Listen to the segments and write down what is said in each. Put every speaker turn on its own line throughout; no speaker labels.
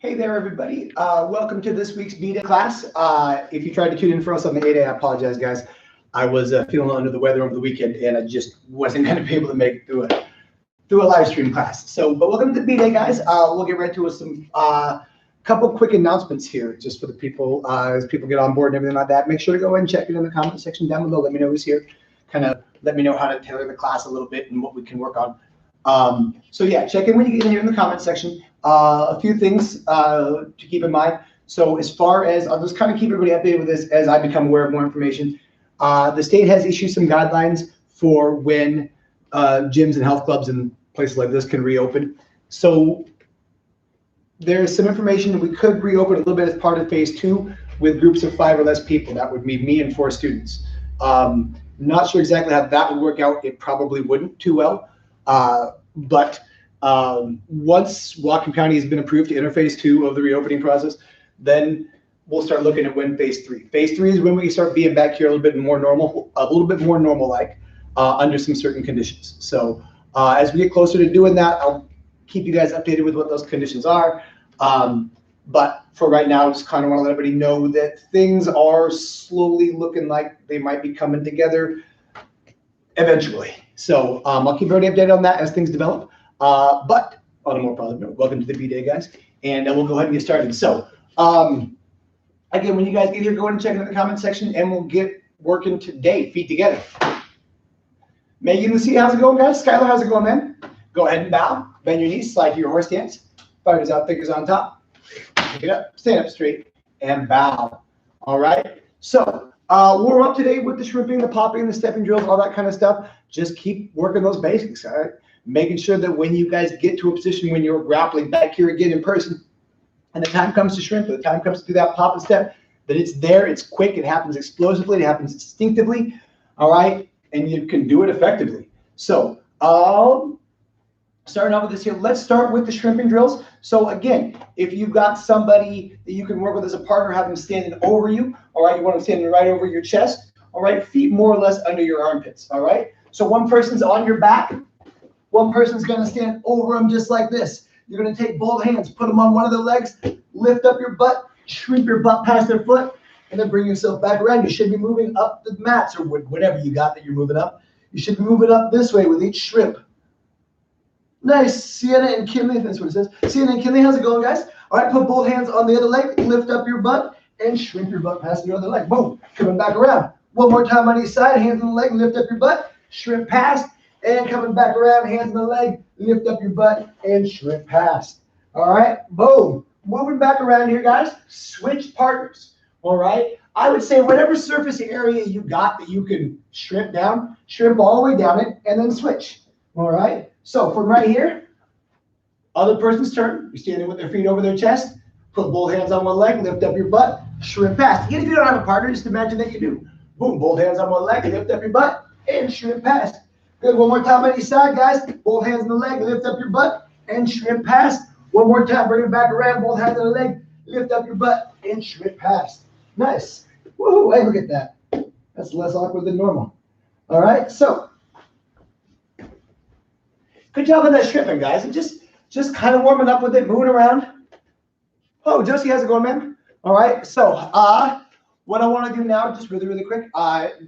Hey there, everybody. Welcome to this week's B-Day class. If you tried to tune in for us on the A-Day, I apologize, guys. I was feeling under the weather over the weekend, and I just wasn't going to be able to make it through a live stream class. But welcome to B-Day, guys. We'll get right to some couple quick announcements here, just for the people, as people get on board and everything like that. Make sure to go ahead and check it in the comment section down below. Let me know who's here. Kind of let me know how to tailor the class a little bit and what we can work on. So yeah, check in when you get in here in the comment section. A few things to keep in mind. So as far as, I'll just kind of keep everybody updated with this as I become aware of more information. The state has issued some guidelines for when gyms and health clubs and places like this can reopen. So there's some information that we could reopen a little bit as part of phase 2 with groups of 5 or less people. That would be me and 4 students. Not sure exactly how that would work out. It probably wouldn't too well. But once Whatcom County has been approved to enter phase 2 of the reopening process, then we'll start looking at when phase 3. Phase 3 is when we start being back here a little bit more normal like under some certain conditions. So as we get closer to doing that, I'll keep you guys updated with what those conditions are. But for right now, I just kind of want to let everybody know that things are slowly looking like they might be coming together eventually. So I'll keep everybody updated on that as things develop. But on a more positive note, welcome to the B-Day, guys. And we'll go ahead and get started. So again, when you guys get here, go ahead and check in the comment section and we'll get working today. Feet together. Megan, Lucia, how's it going, guys? Skylar, how's it going, man? Go ahead and bow. Bend your knees, slide to your horse stance. Fingers out, fingers on top. Pick it up, stand up straight, and bow. All right? So we're up today with the shrimping, the popping, the stepping drills, all that kind of stuff. Just keep working those basics, all right? Making sure that when you guys get to a position when you're grappling back here again in person, and the time comes to shrimp, or the time comes to do that pop and step, that it's there, it's quick, it happens explosively, it happens instinctively, all right? And you can do it effectively. So starting off with this here, let's start with the shrimping drills. So again, if you've got somebody that you can work with as a partner, have them standing over you, all right? You want them standing right over your chest, all right? Feet more or less under your armpits, all right? So one person's on your back, one person's gonna stand over them just like this. You're gonna take both hands, put them on one of their legs, lift up your butt, shrimp your butt past their foot, and then bring yourself back around. You should be moving up the mats or whatever you got that you're moving up. You should be moving up this way with each shrimp. Nice. Sienna and Kinley, that's what it says. Sienna and Kinley, how's it going, guys? All right, put both hands on the other leg, lift up your butt, and shrimp your butt past your other leg. Boom, coming back around. One more time on each side, hands on the leg, lift up your butt, shrimp past, and coming back around, hands on the leg, lift up your butt, and shrimp past. All right, boom. Moving back around here, guys, switch partners. All right, I would say whatever surface area you got that you can shrimp down, shrimp all the way down it, and then switch. All right, so from right here, other person's turn. You're standing with their feet over their chest. Put both hands on one leg, lift up your butt, shrimp past. Again, if you don't have a partner, just imagine that you do. Boom, both hands on one leg, lift up your butt, and shrimp past. Good, one more time on each side, guys. Both hands on the leg, lift up your butt, and shrimp past. One more time, bring it back around, both hands on the leg, lift up your butt, and shrimp past. Nice. Woohoo, hey, look at that. That's less awkward than normal. All right, so good job on that shrimping, guys. And just kind of warming up with it, moving around. Oh, Josie, how's it going, man? All right, so what I want to do now, just really, really quick,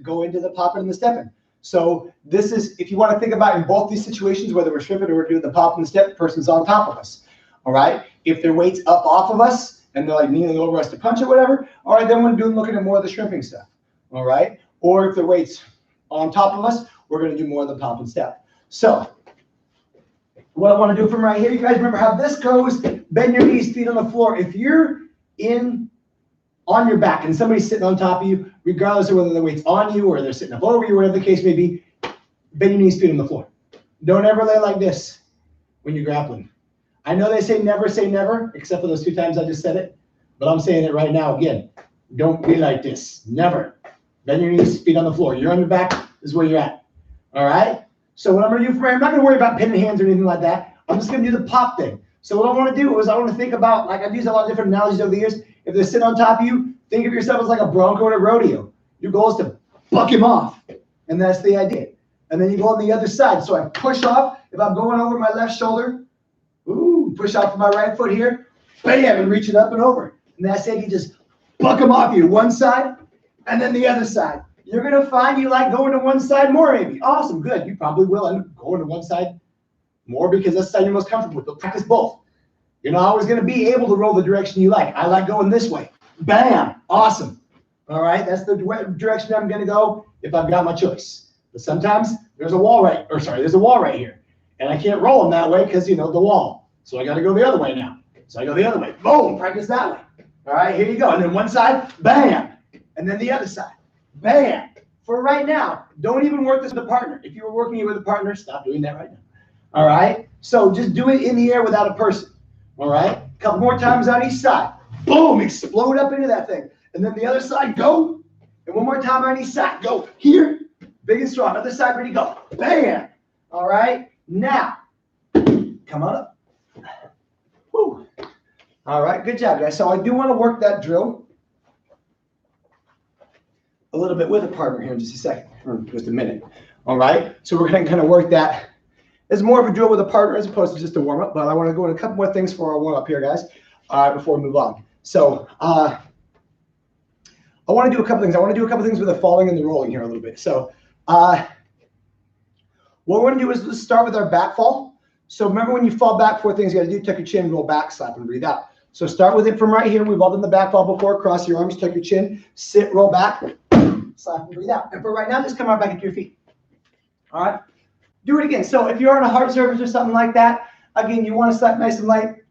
go into the popping and the stepping. So this is, if you want to think about in both these situations, whether we're shrimping or we're doing the pop and the step, the person's on top of us. All right, if their weight's up off of us, and they're like kneeling over us to punch or whatever, all right, then we're looking at more of the shrimping stuff, all right? Or if the weight's on top of us, we're gonna do more of the pop and step. So what I wanna do from right here, you guys remember how this goes, bend your knees, feet on the floor. If you're on your back and somebody's sitting on top of you, regardless of whether the weight's on you or they're sitting up over you, whatever the case may be, bend your knees, feet on the floor. Don't ever lay like this when you're grappling. I know they say never, except for those 2 times I just said it, but I'm saying it right now again. Don't be like this, never. Bend your knees, feet on the floor. You're on your back, this is where you're at, all right? So what I'm gonna do from here, I'm not gonna worry about pinning hands or anything like that. I'm just gonna do the pop thing. So what I wanna do is I wanna think about, like I've used a lot of different analogies over the years. If they're sitting on top of you, think of yourself as like a bronco at a rodeo. Your goal is to buck him off, and that's the idea. And then you go on the other side. So I push off, if I'm going over my left shoulder, ooh, push off my right foot here, bam, and reach it up and over. And that's it. You just buck them off you, one side and then the other side. You're going to find you like going to one side more, maybe. Awesome, good. You probably will end up going to one side more because that's the side you're most comfortable with. But practice both. You're not always going to be able to roll the direction you like. I like going this way. Bam, awesome. All right, that's the direction I'm going to go if I've got my choice. But sometimes there's a wall there's a wall right here. And I can't roll them that way because, the wall. So I got to go the other way now. So I go the other way. Boom, practice that way. All right, here you go. And then one side, bam. And then the other side, bam. For right now, don't even work this with a partner. If you were working it with a partner, stop doing that right now. All right, so just do it in the air without a person. All right, a couple more times on each side. Boom, explode up into that thing. And then the other side, go. And one more time on each side, go. Here, big and strong. Other side, ready, go. Bam. All right, now, come on up. Woo. All right, good job, guys. So I do want to work that drill a little bit with a partner here in just a second, or just a minute. All right, so we're going to kind of work that. It's more of a drill with a partner as opposed to just a warm-up, but I want to go into a couple more things for our warm-up here, guys, before we move on. So I want to do a couple things. I want to do a couple things with the falling and the rolling here a little bit. So what we're going to do is let's start with our back fall. So remember when you fall back, 4 things you got to do: tuck your chin, roll back, slap, and breathe out. So start with it from right here. We've all done the back fall before. Cross your arms, tuck your chin, sit, roll back, slap, and breathe out. And for right now, just come right back into your feet. All right? Do it again. So if you're on a hard surface or something like that, again, you want to slap nice and light.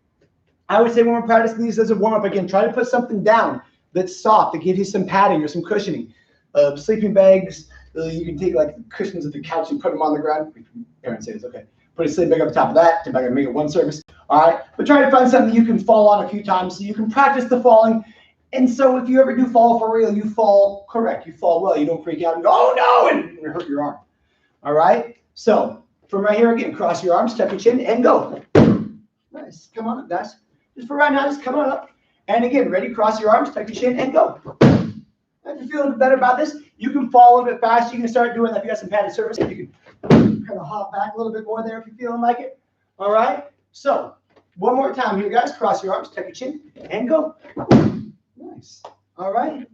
I would say when we're practicing these as a warm-up, again, try to put something down that's soft, that gives you some padding or some cushioning. Sleeping bags, you can take like cushions of the couch and put them on the ground. Parents say it's okay. Put a sleeping bag up top of that to make it one surface. All right, but try to find something you can fall on a few times so you can practice the falling. And so if you ever do fall for real, you fall correct. You fall well. You don't freak out and go, oh no, and hurt your arm. All right. So from right here, again, cross your arms, tuck your chin, and go. Nice. Come on up, guys. Just for right now, just come on up. And again, ready? Cross your arms, tuck your chin, and go. If you feel a little bit better about this, you can fall a little bit faster. You can start doing that. If you got some padded surface, you can kind of hop back a little bit more there if you're feeling like it. All right? So one more time here, guys. Cross your arms, tuck your chin, and go. Nice. All right?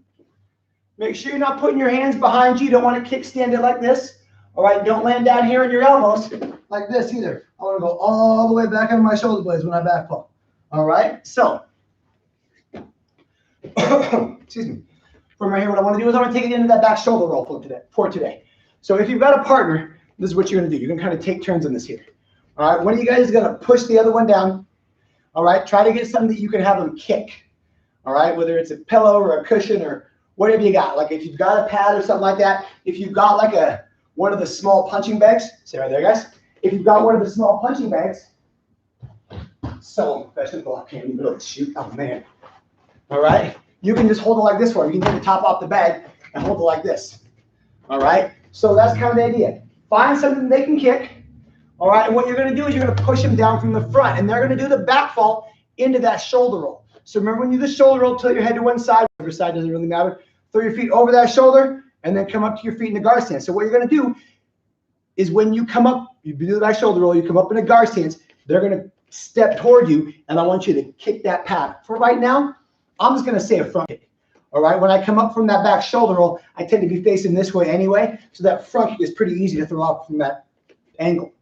Make sure you're not putting your hands behind you. You don't want to kickstand it like this. All right, don't land down here on your elbows like this either. I want to go all the way back on my shoulder blades when I back fall. All right, so, excuse me. From right here, what I want to do is I want to take it into that back shoulder roll for today. So if you've got a partner, this is what you're going to do. You're going to kind of take turns on this here. All right, one of you guys is going to push the other one down. All right, try to get something that you can have them kick. All right, whether it's a pillow or a cushion or whatever you got. Like if you've got a pad or something like that, if you've got like one of the small punching bags, say right there, guys. If you've got one of the small punching bags, so professional, I can't even shoot. Oh man! All right, you can just hold it like this one. You can take the top off the bag and hold it like this. All right, so that's kind of the idea. Find something they can kick. All right, and what you're going to do is you're going to push them down from the front, and they're going to do the back fall into that shoulder roll. So remember, when you do the shoulder roll, tilt your head to one side. Whichever side doesn't really matter. Throw your feet over that shoulder, and then come up to your feet in the guard stance. So what you're going to do is when you come up, you do the back shoulder roll, you come up in a guard stance, they're going to step toward you, and I want you to kick that pad. For right now, I'm just going to say a front kick. All right, when I come up from that back shoulder roll, I tend to be facing this way anyway, so that front kick is pretty easy to throw off from that angle.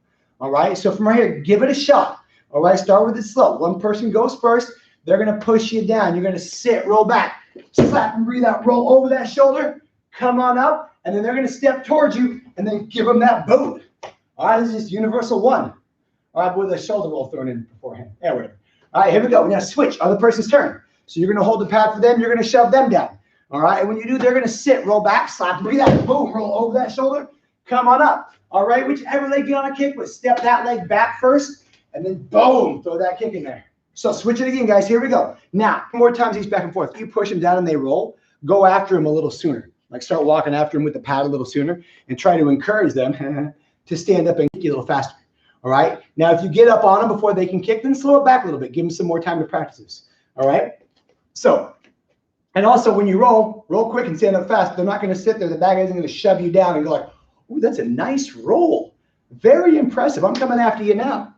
All right, so from right here, give it a shot. All right, start with it slow. One person goes first. They're going to push you down. You're going to sit, roll back, slap and breathe out, roll over that shoulder, come on up, and then they're going to step towards you, and then give them that boot. All right, this is just universal one. All right, with a shoulder roll thrown in beforehand. Yeah, whatever. All right, here we go. Now switch, other person's turn. So you're going to hold the pad for them. You're going to shove them down. All right, and when you do, they're going to sit, roll back, slap, breathe out, boom, roll over that shoulder, come on up. All right, whichever leg you want to kick with, step that leg back first, and then boom, throw that kick in there. So switch it again, guys. Here we go. Now, more times each back and forth. You push them down and they roll. Go after them a little sooner. Like start walking after them with the pad a little sooner and try to encourage them to stand up and kick you a little faster. All right. Now, if you get up on them before they can kick, then slow it back a little bit. Give them some more time to practice this. All right. So, and also when you roll quick and stand up fast. They're not going to sit there. The bag isn't going to shove you down and go like, "Ooh, that's a nice roll. Very impressive. I'm coming after you now."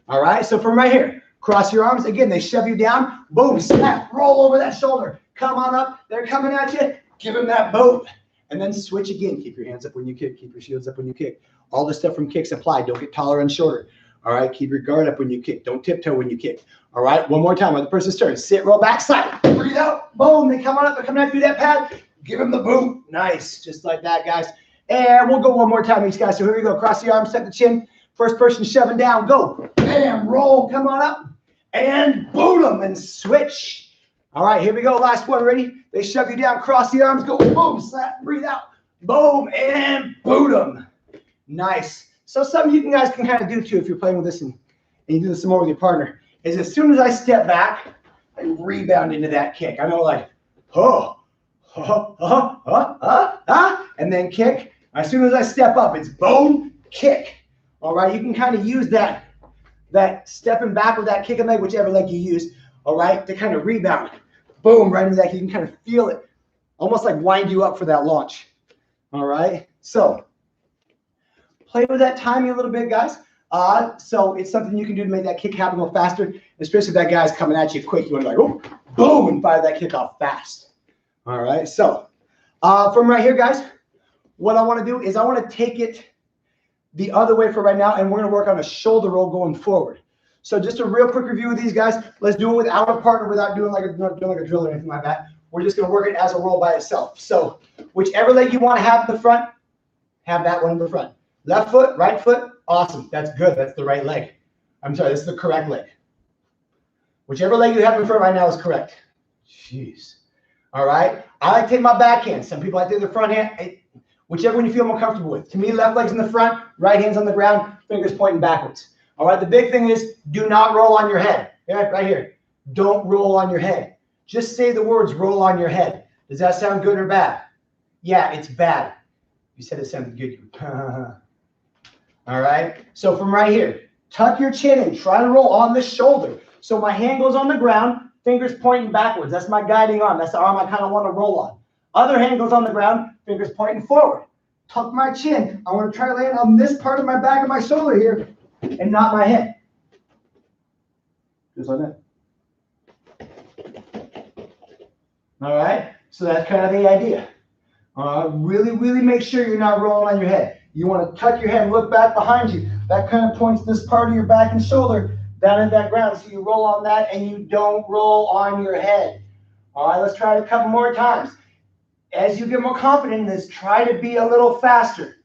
All right. So from right here, Cross your arms. Again, they shove you down. Boom, snap, roll over that shoulder. Come on up. They're coming at you. Give them that boot. And then switch again. Keep your hands up when you kick. Keep your shields up when you kick. All the stuff from kicks apply. Don't get taller and shorter. All right, keep your guard up when you kick. Don't tiptoe when you kick. All right, one more time. Other person's turn. Sit, roll back, side. Breathe out. Boom, they come on up. They're coming after you that pad. Give them the boot. Nice, just like that, guys. And we'll go one more time each, guys. So here we go. Cross the arms, set the chin. First person shoving down. Go. Bam, roll. Come on up. And boot them and switch. All right, here we go. Last one. Ready? They shove you down. Cross the arms. Go. Boom. Slap. Breathe out. Boom. And boot them. Nice. So something you guys can kind of do too if you're playing with this and you do this some more with your partner is as soon as I step back, I rebound into that kick. I know like, and then kick. As soon as I step up, it's boom, kick. All right, you can kind of use that stepping back with that kicking leg, whichever leg you use, all right, to kind of rebound. Boom, right into that. You can kind of feel it, almost like wind you up for that launch. All right, so play with that timing a little bit, guys. So it's something you can do to make that kick happen a little faster, especially if that guy's coming at you quick. You want to like, oh, boom, and fire that kick off fast. All right, so from right here, guys, what I want to do is I want to take it the other way for right now, and we're going to work on a shoulder roll going forward. So just a real quick review of these guys. Let's do it with our partner without doing like a drill or anything like that. We're just going to work it as a roll by itself. So whichever leg you want to have in the front, have that one in the front. Left foot, right foot, awesome. That's good. That's the right leg. I'm sorry, this is the correct leg. Whichever leg you have in front right now is correct. Jeez. All right. I like to take my backhand. Some people like to take the front hand. Whichever one you feel more comfortable with. To me, left leg's in the front, right hand's on the ground, fingers pointing backwards. All right. The big thing is do not roll on your head. Yeah, right here. Don't roll on your head. Just say the words roll on your head. Does that sound good or bad? Yeah, it's bad. You said it sounded good. All right. So from right here, tuck your chin in. Try to roll on the shoulder. So my hand goes on the ground, fingers pointing backwards. That's my guiding arm. That's the arm I kind of want to roll on. Other hand goes on the ground, fingers pointing forward. Tuck my chin. I want to try to land on this part of my back of my shoulder here and not my head. Just like that. All right. So that's kind of the idea. Really, really make sure you're not rolling on your head. You want to tuck your head and look back behind you. That kind of points this part of your back and shoulder down in that ground. So you roll on that and you don't roll on your head. All right, let's try it a couple more times. As you get more confident in this, try to be a little faster.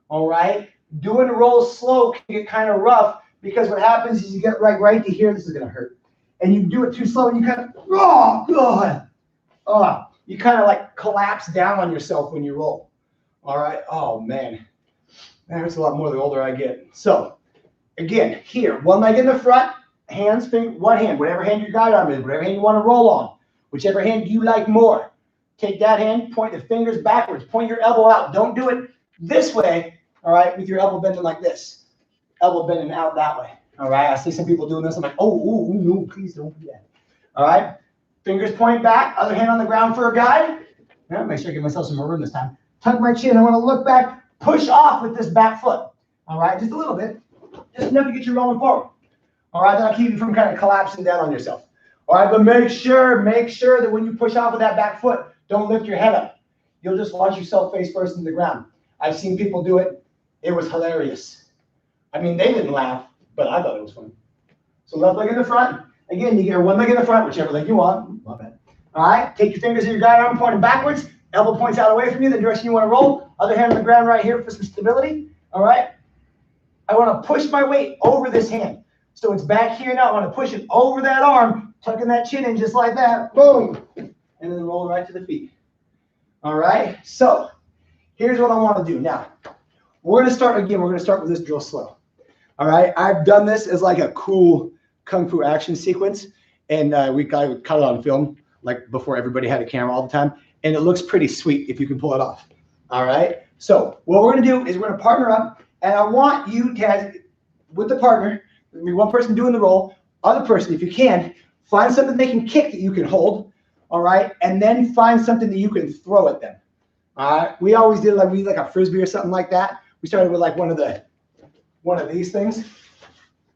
All right, doing the roll slow can get kind of rough because what happens is you get right to here. This is going to hurt. And you do it too slow and you kind of, you kind of like collapse down on yourself when you roll. All right, oh man. That hurts a lot more the older I get. So, again, here, one leg in the front, hands, one hand, whatever hand your guide arm is, whatever hand you want to roll on, whichever hand you like more. Take that hand, point the fingers backwards, point your elbow out. Don't do it this way, all right, with your elbow bending like this. Elbow bending out that way, all right? I see some people doing this. I'm like, oh, no, please don't do that. All right, fingers point back, other hand on the ground for a guide. Yeah, make sure I give myself some more room this time. Tuck my chin. I want to look back. Push off with this back foot, all right? Just a little bit, just enough to get you rolling forward, all right? That'll keep you from kind of collapsing down on yourself, all right? But make sure that when you push off with that back foot, don't lift your head up. You'll just launch yourself face first into the ground. I've seen people do it. It was hilarious. I mean, they didn't laugh, but I thought it was funny. So left leg in the front. Again, you get one leg in the front, whichever leg you want. My bad. All right, take your fingers in your guide arm, pointing backwards. Elbow points out away from you, the direction you want to roll. Other hand on the ground right here for some stability. All right. I want to push my weight over this hand. So it's back here now. I want to push it over that arm, tucking that chin in just like that. Boom. And then roll right to the feet. All right. So here's what I want to do. Now, we're going to start again. We're going to start with this drill slow. All right. I've done this as like a cool Kung Fu action sequence. And we cut it on film, like before everybody had a camera all the time. And it looks pretty sweet if you can pull it off. All right. So what we're going to do is we're going to partner up. And I want you to, with the partner, one person doing the roll, other person, if you can, find something they can kick that you can hold. All right. And then find something that you can throw at them. All right. We always did like a Frisbee or something like that. We started with like one of these things.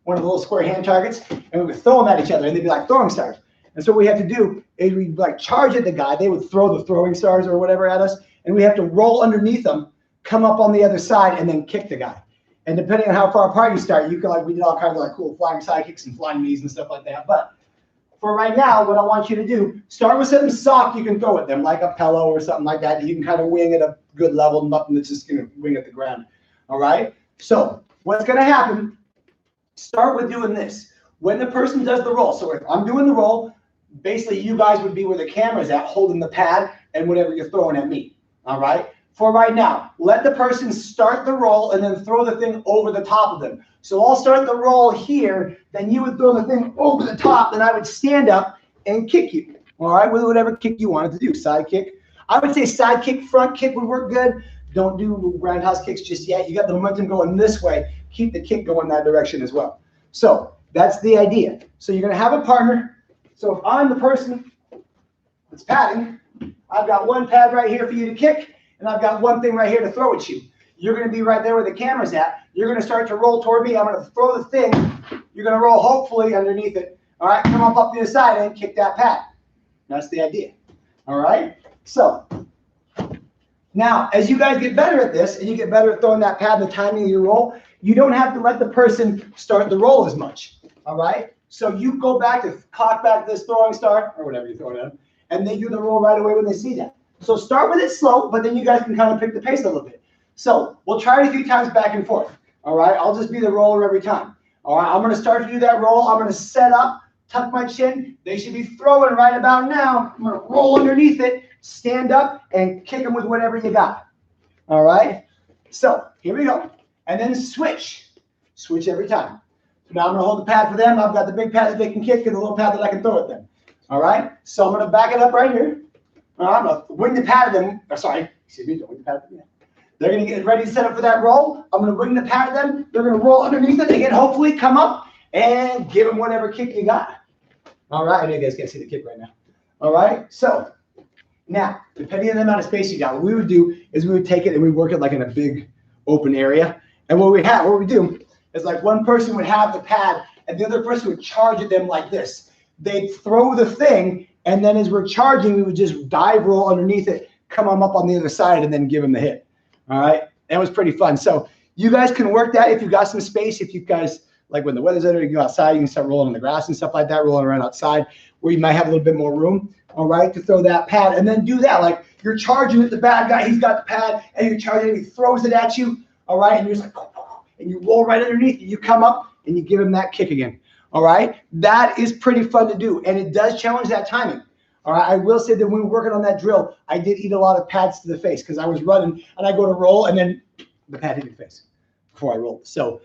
one of the little square hand targets, and we would throw them at each other, and they'd be like throwing stars. And so what we have to do is we like charge at the guy. They would throw the throwing stars or whatever at us, and we have to roll underneath them, come up on the other side, and then kick the guy. And depending on how far apart you start, you can like, we did all kinds of like cool flying side kicks and flying knees and stuff like that. But for right now, what I want you to do, start with something soft you can throw at them, like a pillow or something like that. You can kind of wing at a good level, nothing that's just going to wing at the ground. All right? So what's going to happen, start with doing this. When the person does the roll, so if I'm doing the roll, basically you guys would be where the camera's at, holding the pad and whatever you're throwing at me. All right? For right now, let the person start the roll and then throw the thing over the top of them. So I'll start the roll here, then you would throw the thing over the top, and I would stand up and kick you. All right, with whatever kick you wanted to do. Side kick. I would say side kick, front kick would work good. Don't do roundhouse kicks just yet. You got the momentum going this way. Keep the kick going that direction as well. So that's the idea. So you're going to have a partner. So if I'm the person that's padding, I've got one pad right here for you to kick, and I've got one thing right here to throw at you. You're going to be right there where the camera's at. You're going to start to roll toward me. I'm going to throw the thing. You're going to roll hopefully underneath it. All right, come up the other side and kick that pad. That's the idea. All right, so now as you guys get better at this and you get better at throwing that pad and the timing of your roll, you don't have to let the person start the roll as much. All right, so you go back to cock back this throwing star or whatever you're throwing at them, and they do the roll right away when they see that. So start with it slow, but then you guys can kind of pick the pace a little bit. So we'll try it a few times back and forth. All right, I'll just be the roller every time. All right, I'm going to start to do that roll. I'm going to set up, tuck my chin. They should be throwing right about now. I'm going to roll underneath it, stand up, and kick them with whatever you got. All right, so here we go. And then switch. Switch every time. So now I'm going to hold the pad for them. I've got the big pad that they can kick and the little pad that I can throw at them. All right, so I'm going to back it up right here. All right, I'm going to wing the pad at them. Oh, sorry, excuse me, don't wing the pad at them. They're going to get ready to set up for that roll. I'm going to bring the pad at them. They're going to roll underneath it. They can hopefully come up and give them whatever kick you got. All right, I know you guys can't see the kick right now. All right, so now, depending on the amount of space you got, what we would do is we would take it and we work it like in a big open area. And what we do is like one person would have the pad and the other person would charge at them like this. They'd throw the thing, and then as we're charging, we would just dive roll underneath it, come up on the other side, and then give them the hit. All right, that was pretty fun. So you guys can work that if you've got some space. If you guys, like when the weather's better, you go outside, you can start rolling on the grass and stuff like that, rolling around outside where you might have a little bit more room, all right, to throw that pad. And then do that. Like you're charging at the bad guy, he's got the pad, and you're charging, and he throws it at you, all right, and you're just like, and you roll right underneath, you come up, and you give him that kick again, all right? That is pretty fun to do, and it does challenge that timing. All right, I will say that when we were working on that drill, I did eat a lot of pads to the face because I was running and I go to roll and then the pad hit your face before I rolled. So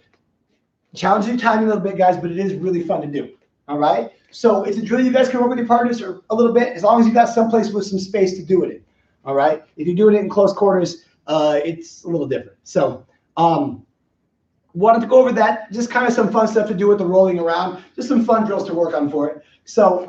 challenge your timing a little bit, guys, but it is really fun to do. All right, so it's a drill you guys can work with your partners or a little bit as long as you got someplace with some space to do it in. All right, if you're doing it in close quarters, it's a little different. So wanted to go over that, just kind of some fun stuff to do with the rolling around, just some fun drills to work on for it. So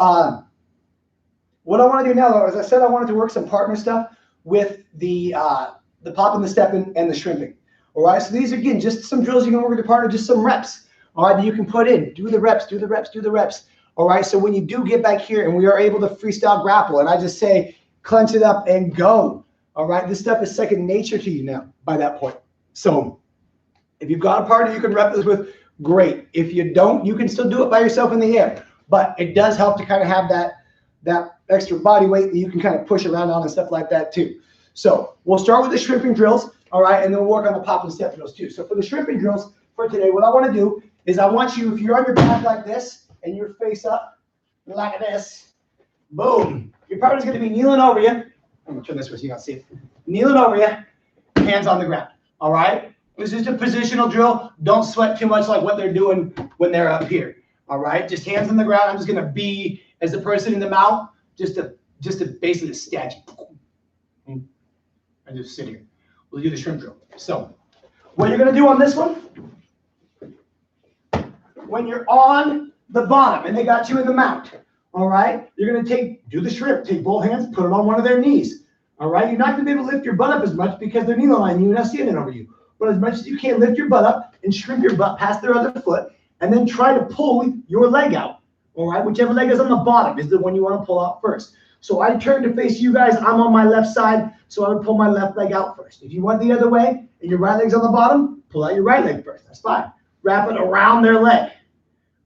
what I want to do now, though, as I said, I wanted to work some partner stuff with the pop and the stepping and the shrimping. All right, so these are, again, just some drills you can work with your partner, just some reps. All right, that you can put in. Do the reps, do the reps, do the reps. All right, so when you do get back here and we are able to freestyle grapple, and I just say, clench it up and go. All right, this stuff is second nature to you now by that point. So if you've got a partner you can rep this with, great. If you don't, you can still do it by yourself in the air. But it does help to kind of have that extra body weight that you can kind of push around on and stuff like that too. So we'll start with the shrimping drills, all right, and then we'll work on the pop and step drills too. So for the shrimping drills for today, what I want to do is I want you, if you're on your back like this and you're face up like this, boom, your partner's going to be kneeling over you. I'm going to turn this way so you can see it. Kneeling over you, hands on the ground, all right? This is a positional drill. Don't sweat too much like what they're doing when they're up here, all right? Just hands on the ground. I'm just going to be as the person in the mount, just to basically a statue. And just sit here. We'll do the shrimp drill. So what you're going to do on this one, when you're on the bottom and they got you in the mount, all right, you're going to do the shrimp, take both hands, put it on one of their knees, all right? You're not going to be able to lift your butt up as much because they're kneeling on you and not standing over you. But as much as you can, lift your butt up and shrimp your butt past their other foot and then try to pull your leg out. All right, whichever leg is on the bottom is the one you want to pull out first. So I turn to face you guys. I'm on my left side, so I would pull my left leg out first. If you want the other way and your right leg's on the bottom, pull out your right leg first. That's fine. Wrap it around their leg.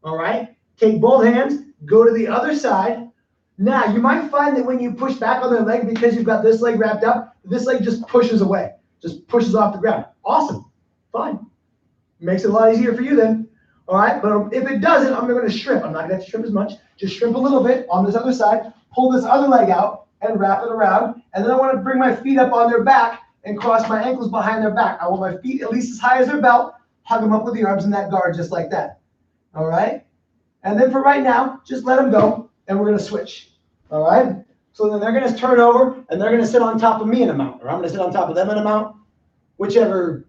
All right, take both hands, go to the other side. Now, you might find that when you push back on their leg, because you've got this leg wrapped up, this leg just pushes away, just pushes off the ground. Awesome. Fine. Makes it a lot easier for you then. All right, but if it doesn't, I'm going to shrimp. I'm not going to have to shrimp as much. Just shrimp a little bit on this other side, pull this other leg out and wrap it around. And then I want to bring my feet up on their back and cross my ankles behind their back. I want my feet at least as high as their belt, hug them up with the arms in that guard just like that. All right? And then for right now, just let them go, and we're going to switch. All right? So then they're going to turn over, and they're going to sit on top of me in a mount, or I'm going to sit on top of them in a mount, whichever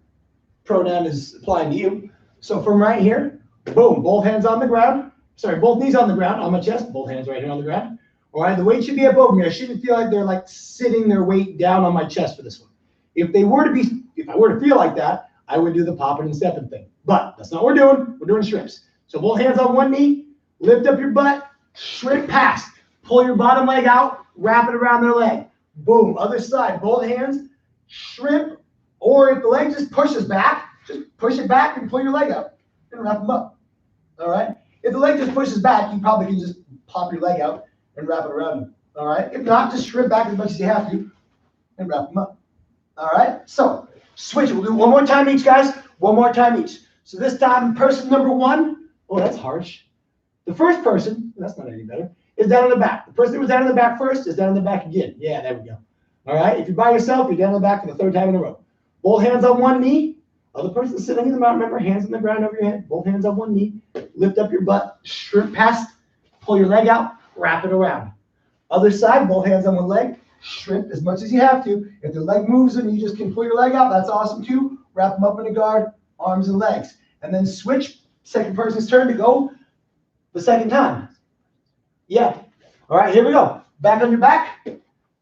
pronoun is applying to you. So from right here, boom, both hands on the ground. Sorry, both knees on the ground, on my chest, both hands right here on the ground. All right, the weight should be above me. I shouldn't feel like they're like sitting their weight down on my chest for this one. If I were to feel like that, I would do the popping and stepping thing. But that's not what we're doing. We're doing shrimps. So both hands on one knee, lift up your butt, shrimp past. Pull your bottom leg out, wrap it around their leg. Boom, other side, both hands, shrimp, or if the leg just pushes back, just push it back and pull your leg out and wrap them up. All right? If the leg just pushes back, you probably can just pop your leg out and wrap it around them. All right? If not, just shrimp back as much as you have to and wrap them up. All right? So switch. We'll do one more time each, guys. One more time each. So this time, person number one. Oh, that's harsh. The first person, that's not any better, is down in the back. The person who was down in the back first is down in the back again. Yeah, there we go. All right? If you're by yourself, you're down in the back for the third time in a row. Both hands on one knee. Other person sitting in the mount, remember, hands on the ground over your head. Both hands on one knee. Lift up your butt, shrimp past, pull your leg out, wrap it around. Other side, both hands on one leg, shrimp as much as you have to. If the leg moves and you just can pull your leg out, that's awesome too. Wrap them up in a guard, arms and legs. And then switch, second person's turn to go the second time. Yeah. All right, here we go. Back on your back.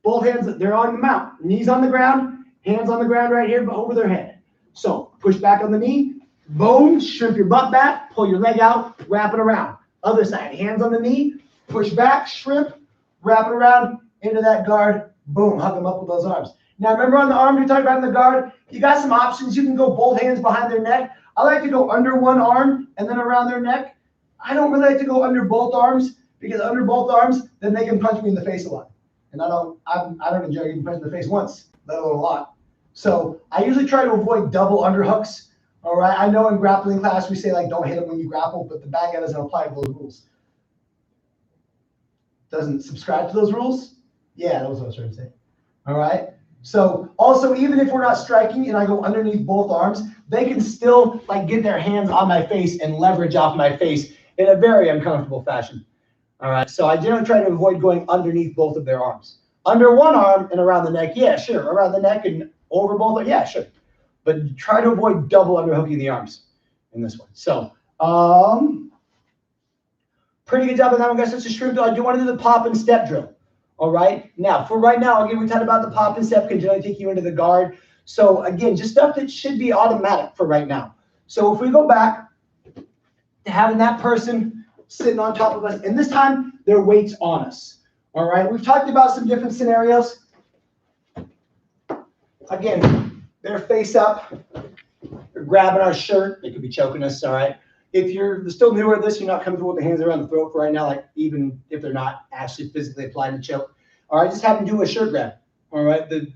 Both hands, they're on the mount. Knees on the ground, hands on the ground right here, but over their head. So push back on the knee, boom, shrimp your butt back, pull your leg out, wrap it around. Other side, hands on the knee, push back, shrimp, wrap it around into that guard, boom, hug them up with those arms. Now remember on the arm we talked about in the guard, you got some options. You can go both hands behind their neck. I like to go under one arm and then around their neck. I don't really like to go under both arms because under both arms, then they can punch me in the face a lot. And I don't enjoy getting punched in the face once, let alone a lot. So I usually try to avoid double underhooks. All right. I know in grappling class we say like don't hit them when you grapple, but the bad guy doesn't apply to those rules. Doesn't subscribe to those rules? Yeah, that was what I was trying to say. All right. So also, even if we're not striking and I go underneath both arms, they can still like get their hands on my face and leverage off my face in a very uncomfortable fashion. All right. So I generally try to avoid going underneath both of their arms. Under one arm and around the neck, yeah, sure. Around the neck and over both, yeah, sure. But try to avoid double underhooking the arms in this one. So, pretty good job on that one, guys. It's a shrimp drill. I do want to do the pop and step drill. All right. Now, for right now, again, we talked about the pop and step can generally take you into the guard. So, again, just stuff that should be automatic for right now. So, if we go back to having that person sitting on top of us, and this time their weight's on us. All right. We've talked about some different scenarios. Again, they're face up. They're grabbing our shirt. They could be choking us. All right. If you're still newer at this, you're not comfortable with the hands around the throat for right now, like even if they're not actually physically applying to choke. All right, just have them do a shirt grab. All right, the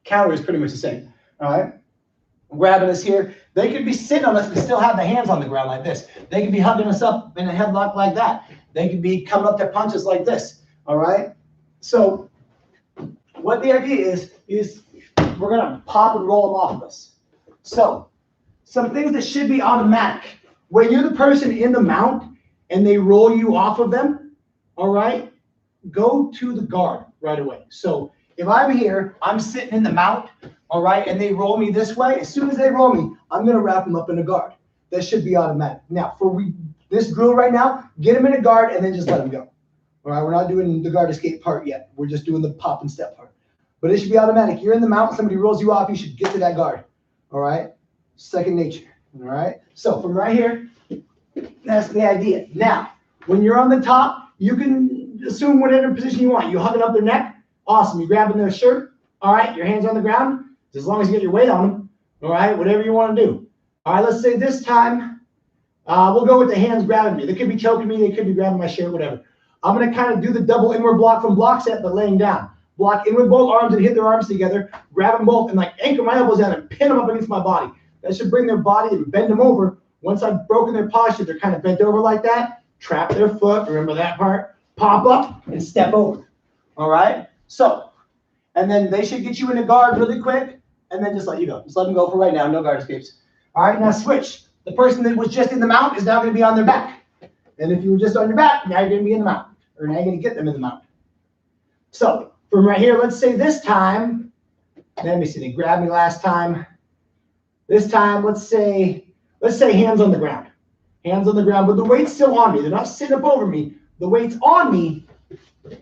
counter is pretty much the same. All right, grabbing us here. They could be sitting on us and still have the hands on the ground like this. They could be hugging us up in a headlock like that. They could be coming up to punch us like this. All right, so what the idea is we're gonna pop and roll them off of us. So some things that should be automatic. When you're the person in the mount and they roll you off of them, all right, go to the guard right away. So if I'm here, I'm sitting in the mount, all right, and they roll me this way, as soon as they roll me, I'm going to wrap them up in a guard. That should be automatic. Now, for this drill right now, get them in a guard and then just let them go. All right, we're not doing the guard escape part yet. We're just doing the pop and step part. But it should be automatic. You're in the mount, somebody rolls you off, you should get to that guard. All right? Second nature. All right. So from right here, that's the idea. Now, when you're on the top, you can assume whatever position you want. You hugging up their neck. Awesome. You grabbing their shirt. All right. Your hands on the ground. As long as you get your weight on them. All right. Whatever you want to do. All right. Let's say this time, we'll go with the hands grabbing me. They could be choking me. They could be grabbing my shirt, whatever. I'm going to kind of do the double inward block from block set, but laying down. Block in with both arms and hit their arms together. Grab them both and like anchor my elbows down and pin them up against my body. That should bring their body and bend them over. Once I've broken their posture, they're kind of bent over like that. Trap their foot. Remember that part. Pop up and step over. All right? So, and then they should get you in a guard really quick and then just let you go. Just let them go for right now. No guard escapes. All right, now switch. The person that was just in the mount is now going to be on their back. And if you were just on your back, now you're going to be in the mount. Or now you're going to get them in the mount. So, from right here, let's say this time, let me see, they grabbed me last time. This time, let's say hands on the ground. Hands on the ground, but the weight's still on me. They're not sitting up over me. The weight's on me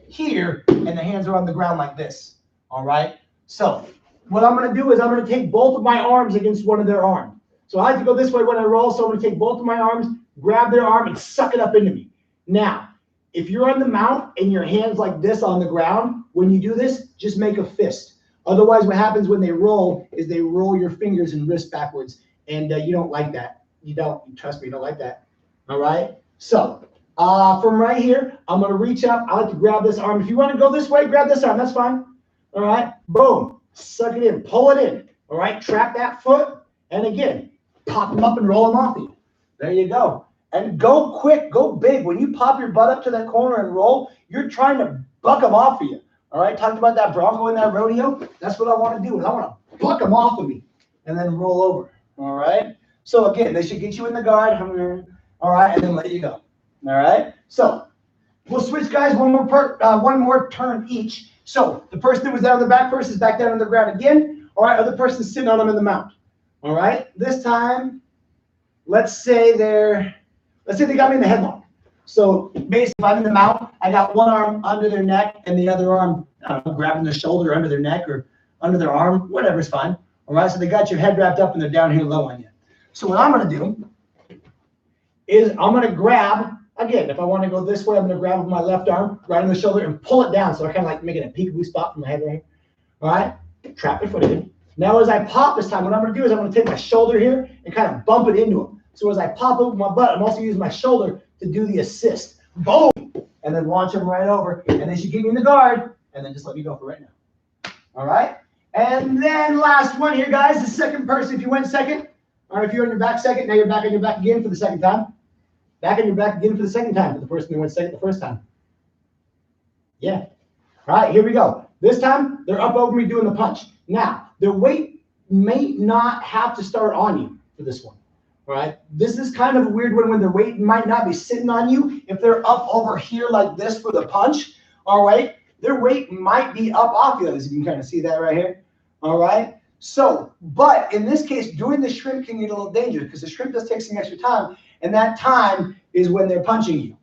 here, and the hands are on the ground like this. All right? So what I'm going to do is I'm going to take both of my arms against one of their arms. So I like to go this way when I roll, so I'm going to take both of my arms, grab their arm, and suck it up into me. Now, if you're on the mount and your hands like this on the ground, when you do this, just make a fist. Otherwise, what happens when they roll is they roll your fingers and wrist backwards, and you don't like that. You don't, trust me, you don't like that. All right? So, from right here, I'm going to reach up. I like to grab this arm. If you want to go this way, grab this arm. That's fine. All right? Boom. Suck it in. Pull it in. All right? Trap that foot. And again, pop them up and roll them off you. There you go. And go quick. Go big. When you pop your butt up to that corner and roll, you're trying to buck them off of you. All right? Talked about that bronco in that rodeo. That's what I want to do. Is I want to buck them off of me and then roll over. All right? So again, they should get you in the guard, all right, and then let you go. All right. So we'll switch, guys. One more turn each. So the person that was down on the back first is back down on the ground again. All right. Other person's sitting on them in the mount. All right. This time, let's say they got me in the headlock. So basically, if I'm in the mount, I got one arm under their neck and the other arm grabbing their shoulder under their neck or under their arm, whatever's fine. All right. So they got your head wrapped up and they're down here low on you. So what I'm going to do is I'm going to grab, again, if I want to go this way, I'm going to grab with my left arm right on the shoulder and pull it down. So I kind of like making a peekaboo spot from my head right here. All right. Trap your foot in. Now as I pop this time, what I'm going to do is I'm going to take my shoulder here and kind of bump it into him. So as I pop over my butt, I'm also using my shoulder to do the assist. Boom! And then launch him right over. And then she give me in the guard. And then just let me go for right now. All right. And then last one here, guys. The second person, if you went second. All right, if you're on your back second, now you're back on your back again for the second time. Back on your back again for the second time for the person who went second the first time. Yeah. All right, here we go. This time, they're up over me doing the punch. Now, their weight may not have to start on you for this one. All right, this is kind of a weird one when their weight might not be sitting on you. If they're up over here like this for the punch, all right, their weight might be up off you, as you can kind of see that right here. All right. So, but in this case, doing the shrimp can get a little dangerous because the shrimp does take some extra time, and that time is when they're punching you.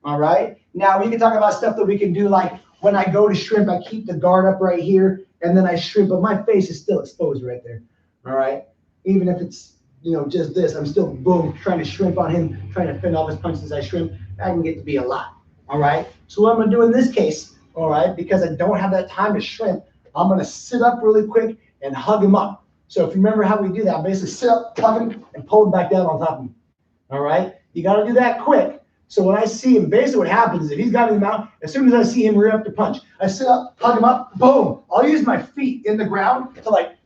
All right. Now we can talk about stuff that we can do, like when I go to shrimp, I keep the guard up right here, and then I shrimp, but my face is still exposed right there. All right. Even if it's, you know, just this, I'm still boom trying to shrimp on him, trying to fend off his punches as I shrimp. That can get to be a lot. All right. So what I'm gonna do in this case, all right, because I don't have that time to shrimp, I'm gonna sit up really quick and hug him up. So if you remember how we do that, basically sit up, hug him, and pull him back down on top of me. All right? You got to do that quick. So when I see him, basically what happens is if he's got me in the mount, as soon as I see him rear up to punch, I sit up, hug him up, boom. I'll use my feet in the ground to like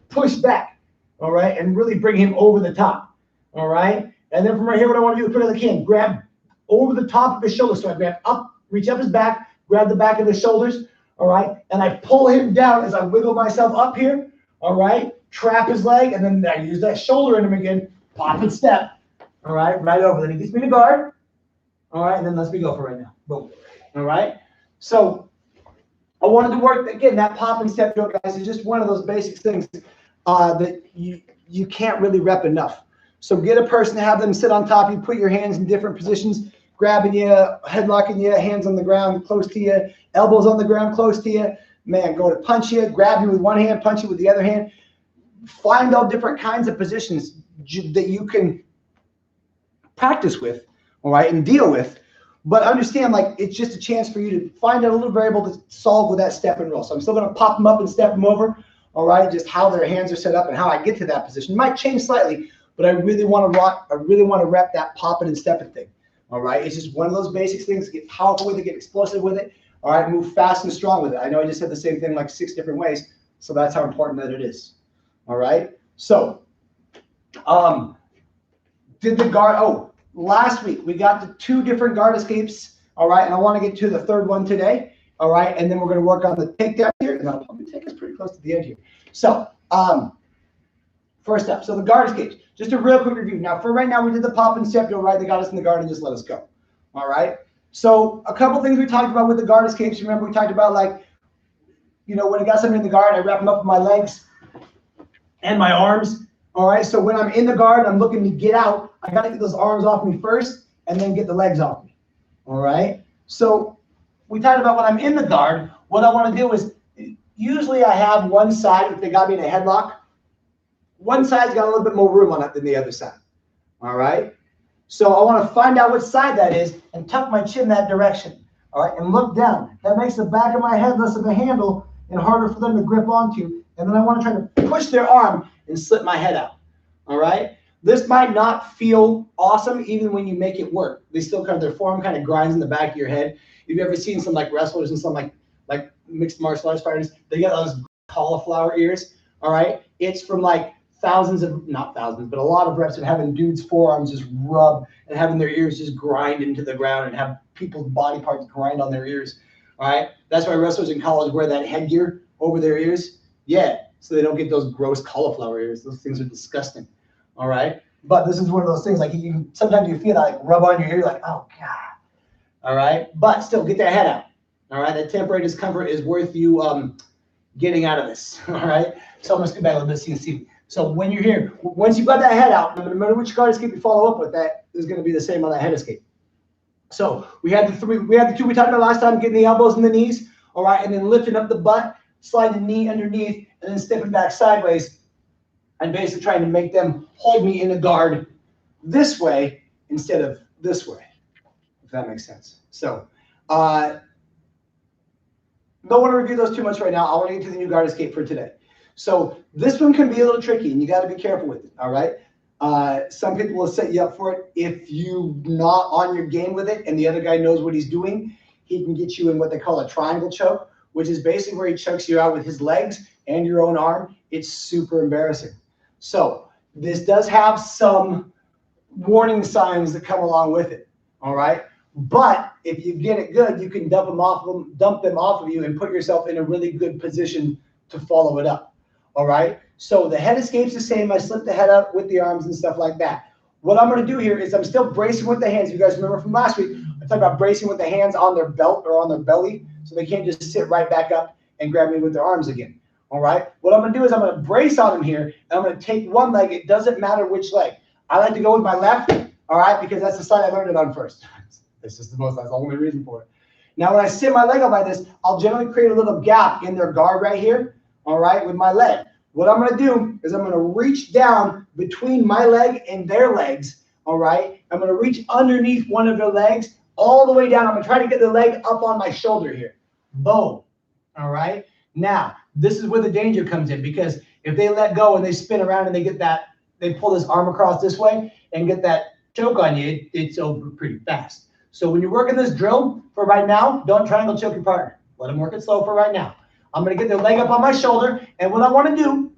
push back, all right, and really bring him over the top, all right? And then from right here, what I want to do is put it as I can, grab over the top of his shoulders. So I grab up, reach up his back, grab the back of his shoulders, all right? And I pull him down as I wiggle myself up here. All right, trap his leg, and then I use that shoulder in him again, pop and step. All right, right over. Then he gets me to guard. All right, and then let's me go for right now. Boom. All right. So I wanted to work again. That pop and step drill, guys, is just one of those basic things that you can't really rep enough. So get a person to have them sit on top. You put your hands in different positions, grabbing you, headlocking you, hands on the ground close to you, elbows on the ground close to you. Man, go to punch you, grab you with one hand, punch you with the other hand. Find all different kinds of positions. that you can practice with, all right, and deal with. But understand, like, it's just a chance for you to find out a little variable to solve with that step and roll. So I'm still going to pop them up and step them over, all right, just how their hands are set up and how I get to that position. It might change slightly, but I really want to rep that popping and stepping thing, all right? It's just one of those basic things. Get powerful with it, get explosive with it, all right, move fast and strong with it. I know I just said the same thing like 6 different ways, so that's how important that it is, all right? So, did the guard, last week we got the 2 different guard escapes, all right, and I want to get to the 3rd one today, all right, and then we're going to work on the takedown here, and that'll probably take us pretty close to the end here. So, first up, so the guard escapes, just a real quick review. Now, for right now, we did the pop and step, right, they got us in the guard and just let us go, all right? So, a couple things we talked about with the guard escapes. Remember, we talked about, like, you know, when I got somebody in the guard, I wrap them up with my legs and my arms. All right, so when I'm in the guard, I'm looking to get out. I got to get those arms off me first and then get the legs off me. All right, so we talked about when I'm in the guard, what I want to do is usually I have one side, if they got me in a headlock, one side's got a little bit more room on it than the other side. All right, so I want to find out which side that is and tuck my chin that direction. All right, and look down. That makes the back of my head less of a handle and harder for them to grip onto. And then I want to try to push their arm and slip my head out, all right? This might not feel awesome even when you make it work. They still kind of, their form kind of grinds in the back of your head. If you've ever seen some like wrestlers and some like mixed martial arts fighters, they get those cauliflower ears, all right? It's from like not thousands, but a lot of reps of having dudes' forearms just rub and having their ears just grind into the ground and have people's body parts grind on their ears, all right? That's why wrestlers in college wear that headgear over their ears. Yeah, so they don't get those gross cauliflower ears. Those things are disgusting, all right? But this is one of those things, like sometimes you feel that like rub on your ear, like, oh, God, all right? But still, get that head out, all right? That temporary discomfort is worth you getting out of this, all right? So I'm going to scoot back a little bit so you can see. So when you're here, once you've got that head out, no matter which guard escape you follow up with, that is going to be the same on that head escape. So we had the 2 we talked about last time, getting the elbows and the knees, all right? And then lifting up the butt, slide the knee underneath, and then stepping back sideways and basically trying to make them hold me in a guard this way instead of this way, if that makes sense. So don't want to review those too much right now. I want to get to the new guard escape for today. So this one can be a little tricky, and you got to be careful with it, all right? Some people will set you up for it. If you're not on your game with it and the other guy knows what he's doing, he can get you in what they call a triangle choke, which is basically where he chokes you out with his legs and your own arm. It's super embarrassing. So this does have some warning signs that come along with it, all right? But if you get it good, you can dump them off of you and put yourself in a really good position to follow it up, all right? So the head escape's the same. I slip the head up with the arms and stuff like that. What I'm going to do here is I'm still bracing with the hands. You guys remember from last week, I talked about bracing with the hands on their belt or on their belly so they can't just sit right back up and grab me with their arms again, all right? What I'm going to do is I'm going to brace on them here, and I'm going to take one leg. It doesn't matter which leg. I like to go with my left, all right, because that's the side I learned it on first. That's the only reason for it. Now, when I sit my leg up like this, I'll generally create a little gap in their guard right here, all right, with my leg. What I'm going to do is I'm going to reach down between my leg and their legs, all right? I'm going to reach underneath one of their legs all the way down. I'm going to try to get the leg up on my shoulder here. Boom, all right? Now, this is where the danger comes in, because if they let go and they spin around and they pull this arm across this way and get that choke on you, it's over pretty fast. So when you're working this drill for right now, don't triangle choke your partner. Let them work it slow for right now. I'm going to get their leg up on my shoulder, and what I want to do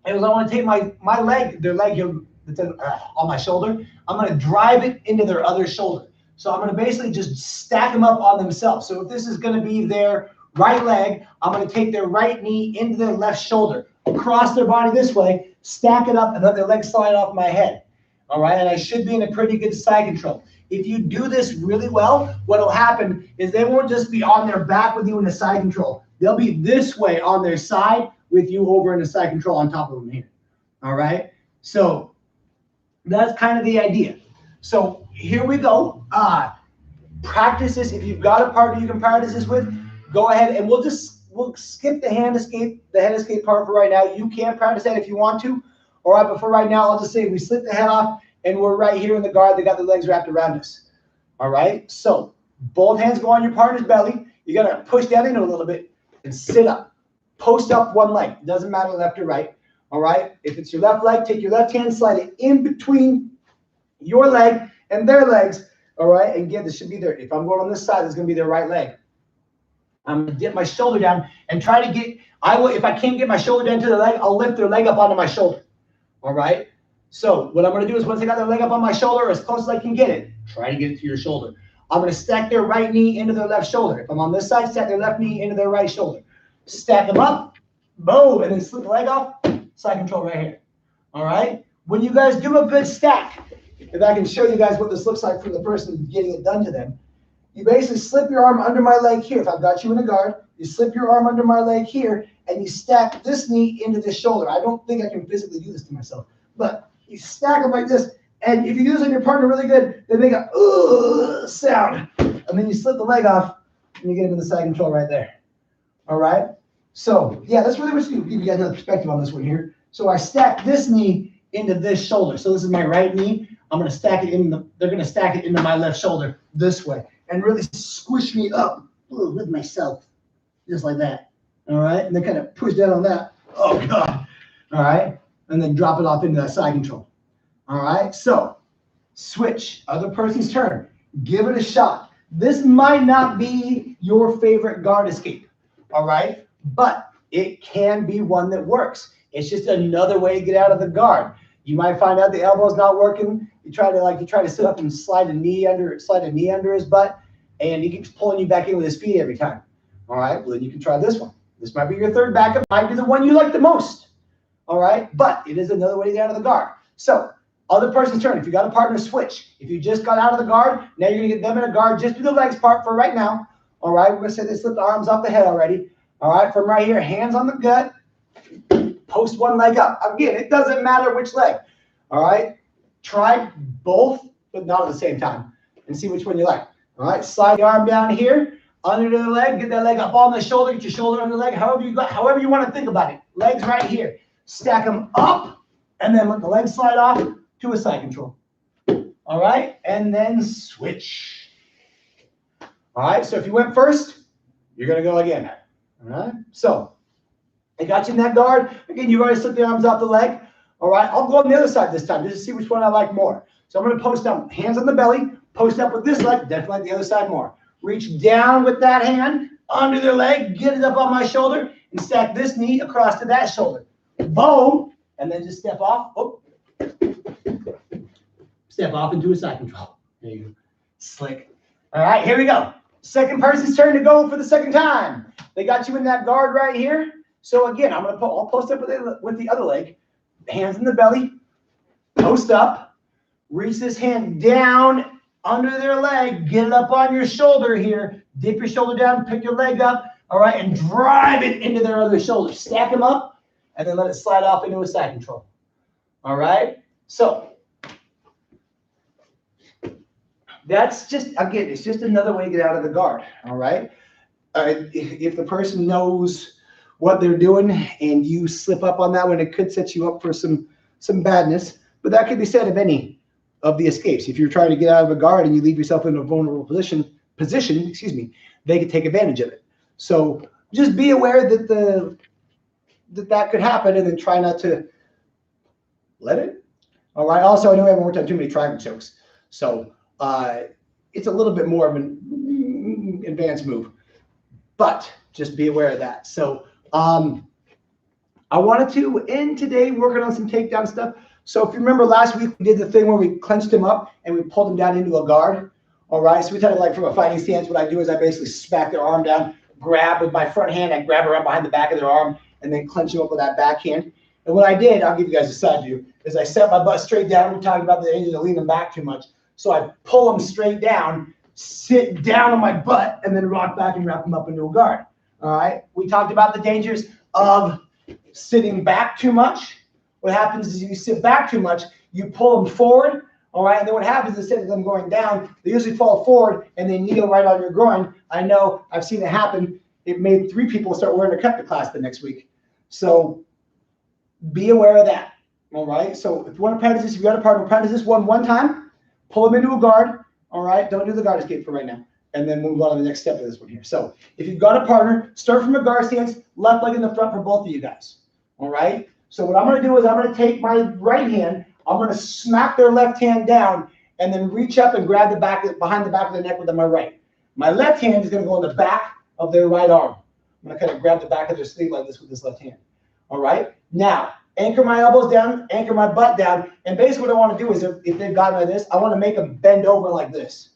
is I want to take my leg, their leg here that's on my shoulder, I'm going to drive it into their other shoulder. So I'm going to basically just stack them up on themselves. So if this is going to be their right leg, I'm going to take their right knee into their left shoulder, across their body this way, stack it up, and let their leg slide off my head. All right, and I should be in a pretty good side control. If you do this really well, what will happen is they won't just be on their back with you in a side control. They'll be this way on their side with you over in the side control on top of them here. All right, so that's kind of the idea. So here we go. Practice this. If you've got a partner you can practice this with, go ahead, and we'll skip the head escape part for right now. You can practice that if you want to. All right, but for right now, I'll just say we slip the head off and we're right here in the guard. They got the legs wrapped around us. All right, so both hands go on your partner's belly. You got to push that in a little bit and sit up. Post up one leg. It doesn't matter left or right. All right, if it's your left leg, take your left hand, slide it in between your leg and their legs. All right, and again, this should be there. If I'm going on this side, it's going to be their right leg. I'm going to dip my shoulder down and try to get, if I can't get my shoulder down to the leg, I'll lift their leg up onto my shoulder. All right, so what I'm going to do is once I got their leg up on my shoulder, as close as I can get it, try to get it to your shoulder. I'm going to stack their right knee into their left shoulder. If I'm on this side, stack their left knee into their right shoulder. Stack them up, boom, and then slip the leg off, side control right here. All right, when you guys do a good stack, if I can show you guys what this looks like for the person getting it done to them, you basically slip your arm under my leg here. If I've got you in a guard, you slip your arm under my leg here, and you stack this knee into this shoulder. I don't think I can physically do this to myself, but you stack them like this, and if you do this on your partner really good, they make a sound, and then you slip the leg off, and you get into the side control right there. All right? So, yeah, that's really what you do. Give you guys another perspective on this one here. So I stack this knee into this shoulder. So this is my right knee. I'm going to stack it they're going to stack it into my left shoulder this way and really squish me up with myself, just like that. All right? And then kind of push down on that. Oh, God. All right? And then drop it off into that side control. All right? So switch. Other person's turn. Give it a shot. This might not be your favorite guard escape. All right? But it can be one that works. It's just another way to get out of the guard. You might find out the elbow's not working. You try to sit up and slide a knee under his butt, and he keeps pulling you back in with his feet every time. All right, well, then you can try this one. This might be your third backup, might be the one you like the most. All right, but it is another way to get out of the guard. So, other person's turn. If you got a partner, switch. If you just got out of the guard, now you're gonna get them in a guard. Just do the legs part for right now. All right, we're gonna say they slip the arms off the head already. All right, from right here, hands on the gut. Post one leg up. Again, it doesn't matter which leg. All right, try both, but not at the same time, and see which one you like. All right, slide the arm down here, under the leg, get that leg up on the shoulder, get your shoulder under the leg, however you want to think about it. Legs right here. Stack them up, and then let the legs slide off to a side control. All right, and then switch. All right, so if you went first, you're going to go again. All right, so I got you in that guard. Again, you've already slipped the arms off the leg. All right, I'll go on the other side this time just to see which one I like more. So I'm going to post up, hands on the belly, post up with this leg, definitely like the other side more. Reach down with that hand, under their leg, get it up on my shoulder, and stack this knee across to that shoulder. Boom, and then just step off. Oh. Step off into a side control. There you go. Slick. All right, here we go. Second person's turn to go for the second time. They got you in that guard right here. So again, I'll post up with the other leg. Hands in the belly. Post up. Reach this hand down under their leg. Get it up on your shoulder here. Dip your shoulder down. Pick your leg up. All right, and drive it into their other shoulder. Stack them up, and then let it slide off into a side control. All right? So that's just, again, it's just another way to get out of the guard. All right? If the person knows what they're doing and you slip up on that one, it could set you up for some badness. But that could be said of any of the escapes. If you're trying to get out of a guard and you leave yourself in a vulnerable position, they could take advantage of it. So just be aware that that could happen, and then try not to let it. All right. Also, I know we haven't worked on too many triangle chokes, so it's a little bit more of an advanced move, but just be aware of that. So I wanted to end today working on some takedown stuff. So if you remember last week, we did the thing where we clenched him up and we pulled him down into a guard. All right. So we kind of like from a fighting stance, what I do is I basically smack their arm down, grab with my front hand, I grab around behind the back of their arm, and then clench him up with that backhand. And what I did, I'll give you guys a side view, is I set my butt straight down. We're talking about the danger of leaning back too much. So I pull them straight down, sit down on my butt, and then rock back and wrap them up into a guard. All right. We talked about the dangers of sitting back too much. What happens is you sit back too much, you pull them forward. All right. And then what happens is instead of them going down, they usually fall forward and they kneel right on your groin. I know, I've seen it happen. It made 3 people start wearing a cut to class the next week. So be aware of that. All right. So if you want to practice this, if you got a partner, practice this one time. Pull them into a guard. All right. Don't do the guard escape for right now. And then move on to the next step of this one here. So if you've got a partner, start from a guard stance, left leg in the front for both of you guys. All right. So what I'm going to do is I'm going to take my right hand. I'm going to smack their left hand down and then reach up and grab the back, behind the back of the neck with my right. My left hand is going to go in the back of their right arm. I'm going to kind of grab the back of their sleeve like this with this left hand. All right. Now, anchor my elbows down, anchor my butt down. And basically what I want to do is if they've got like this, I want to make them bend over like this.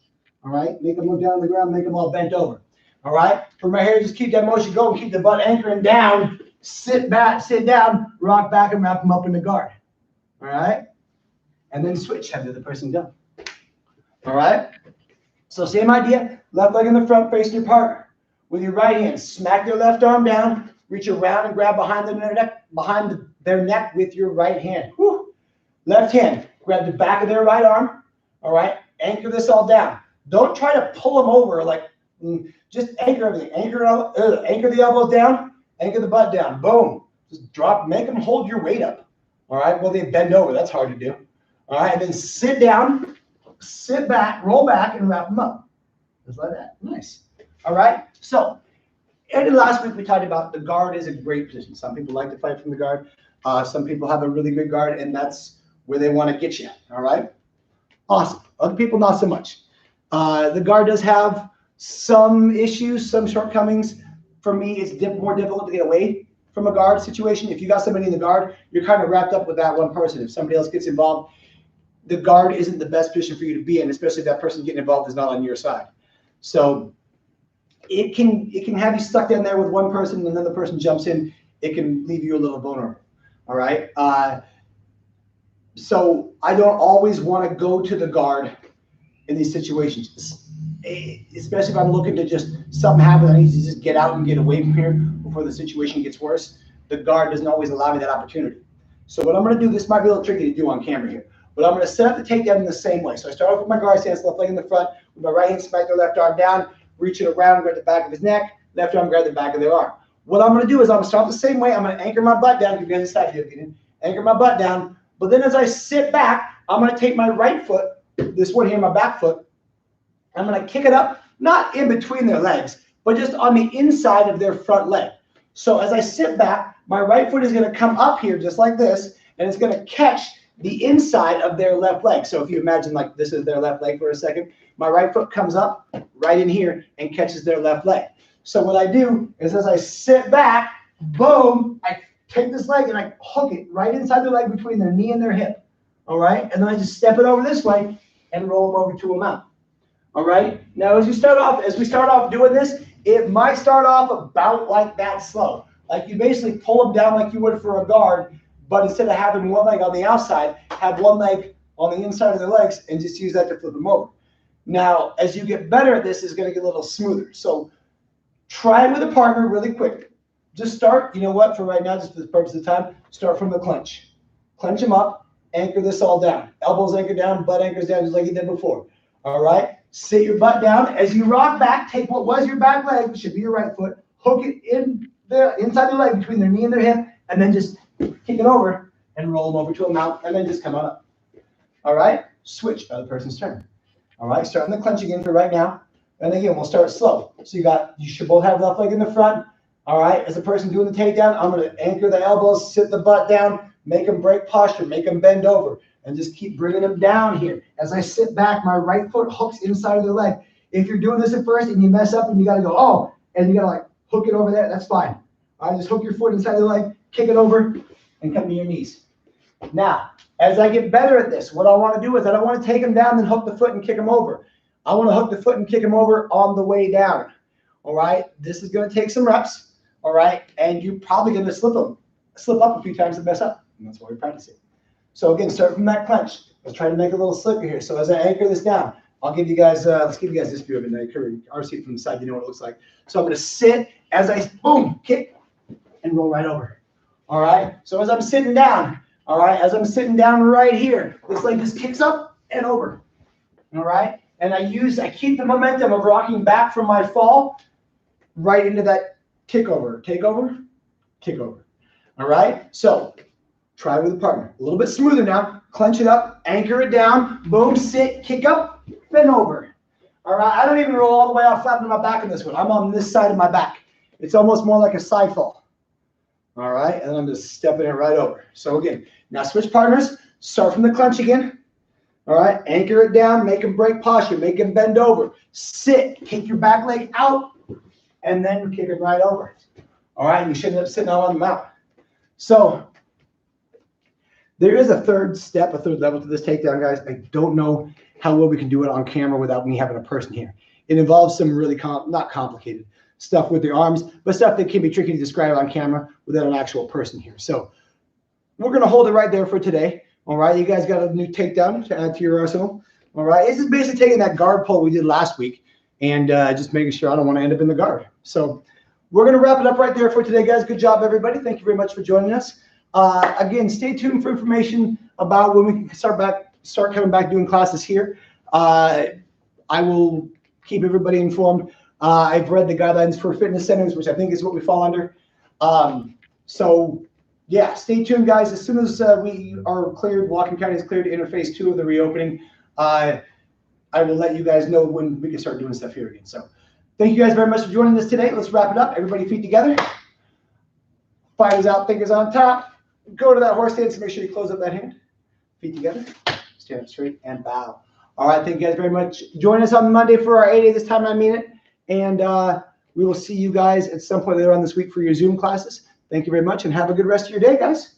All right. Make them look down on the ground, make them all bent over. All right. From right here, just keep that motion going. Keep the butt anchoring down. Sit back, sit down, rock back and wrap them up in the guard. All right. And then switch, have the other person go. All right. So same idea. Left leg in the front, facing your partner. With your right hand, smack their left arm down, reach around and grab behind their neck with your right hand. Whew. Left hand, grab the back of their right arm. All right. Anchor this all down. Don't try to pull them over like just anchor everything. Anchor the elbows down, anchor the butt down. Boom. Just drop, make them hold your weight up. All right. Well, they bend over. That's hard to do. All right. And then sit down, sit back, roll back, and wrap them up. Just like that. Nice. All right. So, and last week we talked about the guard is a great position. Some people like to fight from the guard. Some people have a really good guard, and that's where they want to get you. All right. Awesome. Other people, not so much. The guard does have some issues, some shortcomings. For me, it's more difficult to get away from a guard situation. If you got somebody in the guard, you're kind of wrapped up with that one person. If somebody else gets involved, the guard isn't the best position for you to be in, especially if that person getting involved is not on your side. So it can have you stuck down there with one person and another person jumps in. It can leave you a little vulnerable. All right. So I don't always want to go to the guard in these situations, especially if I'm looking to just something happen. I need to just get out and get away from here before the situation gets worse. The guard doesn't always allow me that opportunity. So what I'm going to do, this might be a little tricky to do on camera here, but I'm going to set up the takedown in the same way. So I start off with my guard stance, left leg in the front, with my right hand smack their left arm down, reach it around, grab the back of his neck, left arm grab the back of their arm. What I'm going to do is I'm going to start the same way. I'm going to anchor my butt down. You guys side here, anchor my butt down. But then as I sit back, I'm going to take my right foot, this one here, my back foot. I'm going to kick it up, not in between their legs, but just on the inside of their front leg. So as I sit back, my right foot is going to come up here just like this, and it's going to catch the inside of their left leg. So if you imagine like this is their left leg for a second, my right foot comes up right in here and catches their left leg. So what I do is as I sit back, boom, I take this leg and I hook it right inside the leg between their knee and their hip. All right. And then I just step it over this way and roll them over to a mount. All right. Now, as we start off doing this, it might start off about like that slow. Like you basically pull them down like you would for a guard, but instead of having one leg on the outside, have one leg on the inside of their legs and just use that to flip them over. Now, as you get better at this, it's going to get a little smoother. So try it with a partner really quick. Just start, you know what, for right now, just for the purpose of time, start from the clench. Clench them up, anchor this all down. Elbows anchor down, butt anchors down, just like you did before. All right? Sit your butt down. As you rock back, take what was your back leg, which should be your right foot, hook it in the inside the leg between their knee and their hip, and then just kick it over and roll them over to a mount, and then just come on up. All right? Switch, other person's turn. All right? Starting the clench again for right now. And again, we'll start slow. So you should both have left leg in the front. All right? As the person doing the takedown, I'm going to anchor the elbows, sit the butt down, make them break posture, make them bend over, and just keep bringing them down here. As I sit back, my right foot hooks inside of the leg. If you're doing this at first and you mess up and you got to go, oh, and you got to like hook it over there, that's fine. All right? Just hook your foot inside the leg, kick it over, and come to your knees. Now, as I get better at this, what I want to do is I don't want to take them down and hook the foot and kick them over. I want to hook the foot and kick them over on the way down. All right? This is going to take some reps. All right? And you're probably going to slip up a few times and mess up. And that's why we practice it. So again, start from that clench. Let's try to make a little slipper here. So as I anchor this down, I'll give you guys, let's give you guys this view of it. Now you see it from the side, you know what it looks like. So I'm going to sit as I, boom, kick, and roll right over. All right? So as I'm sitting down, all right, as I'm sitting down right here, this leg just kicks up and over. All right? And I keep the momentum of rocking back from my fall right into that kick over, take over, kick over. All right? So Try with a partner. A little bit smoother now. Clench it up, anchor it down, boom, sit, kick up, bend over. All right, I don't even roll all the way out flat on my back in this one. I'm on this side of my back. It's almost more like a side fall. All right, and I'm just stepping it right over. So again, now switch partners. Start from the clench again. All right, anchor it down, make them break posture, make them bend over. Sit, kick your back leg out, and then kick it right over. All right, you should end up sitting out on the mount. So there is a third step, a third level to this takedown, guys. I don't know how well we can do it on camera without me having a person here. It involves some really not complicated stuff with the arms, but stuff that can be tricky to describe on camera without an actual person here. So we're going to hold it right there for today. All right, you guys got a new takedown to add to your arsenal. All right, this is basically taking that guard pull we did last week and just making sure I don't want to end up in the guard. So we're going to wrap it up right there for today, guys. Good job, everybody. Thank you very much for joining us. Again, stay tuned for information about when we can start coming back doing classes here. I will keep everybody informed. I've read the guidelines for fitness centers, which I think is what we fall under. So yeah, stay tuned, guys. As soon as we are cleared, Whatcom County is cleared to enter phase 2 of the reopening, I will let you guys know when we can start doing stuff here again. So thank you guys very much for joining us today. Let's wrap it up. Everybody feet together. Fighters out, thinkers on top. Go to that horse stance and make sure you close up that hand. Feet together. Stand up straight and bow. All right, thank you guys very much. Join us on Monday for our 8A. This time I mean it. And we will see you guys at some point later on this week for your Zoom classes. Thank you very much and have a good rest of your day, guys.